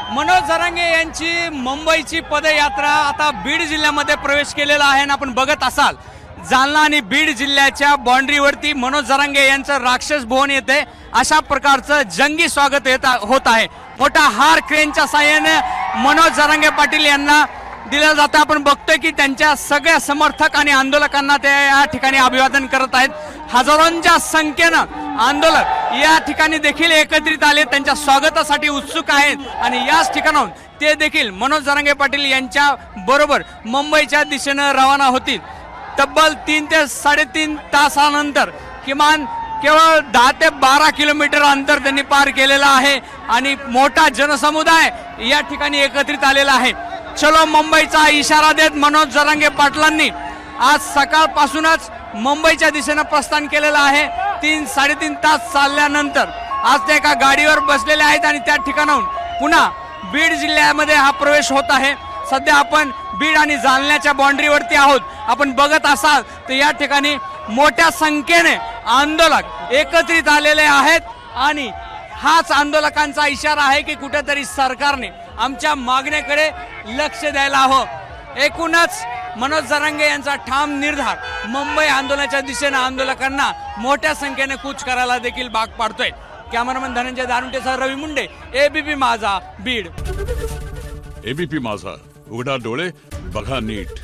मनोज जरांगे यांची मुंबईची पदयात्रा आता बीड जिल्ह्यामध्ये प्रवेश केलेला आहे आणि आपण बघत असाल जालना आणि बीड जिल्ह्याच्या बाउंड्रीवरती मनोज जरांगे यांचं राक्षस भवन येते अशा प्रकारचं जंगी स्वागत होत आहे। मोठा हार क्रेनच्या साहाय्याने मनोज जरांगे पाटील यांना दिलं जातं। आपण बघतोय की त्यांच्या सगळ्या समर्थक आणि आंदोलकांना ते या ठिकाणी अभिवादन करत आहेत। हजारोंच्या संख्येनं आंदोलक या ठिकाणी देखील एकत्रित आले, त्यांच्या स्वागतासाठी उत्सुक आहेत आणि याच ठिकाणाहून ते देखील मनोज जरांगे पाटील यांच्या बरोबर मुंबईच्या दिशेनं रवाना होतील। तब्बल 3 ते 3.5 तासानंतर किमान केवळ 10 ते 12 किलोमीटर अंतर त्यांनी पार केलेलं आहे आणि मोठा जनसमुदाय या ठिकाणी एकत्रित आलेला आहे। चलो मुंबईचा इशारा देत मनोज जरांगे पाटलांनी आज सकाळपासूनच मुंबईच्या दिशेनं प्रस्थान केलेलं आहे। 3-3.5 तास चालल्यानंतर आज ते एका गाडीवर बसलेले आहेत आणि त्या ठिकाणाहून पुन्हा बीड जिल्ह्यामध्ये हा प्रवेश होत आहे। सध्या आपण बीड आणि जालन्याच्या बाउंड्रीवरती आहोत। आपण बघत असाल तर या ठिकाणी मोठ्या संख्येने आंदोलक एकत्रित आलेले आहेत आणि हाच आंदोलकांचा इशारा आहे की कुठेतरी सरकारने आमच्या मागण्याकडे लक्ष द्यायला हवं। एकूणच मनोज जरांगे यांचा ठाम निर्धार मुंबई आंदोलनाच्या दिशेने आंदोलकांना मोठ्या संख्येने कूच करायला देखील भाग पाडतोय। कॅमेरामन धनंजय दारुंटेसह रवी मुंडे, एबीपी माझा, बीड। एबीपी माझा, उघडा डोळे बघा नीट।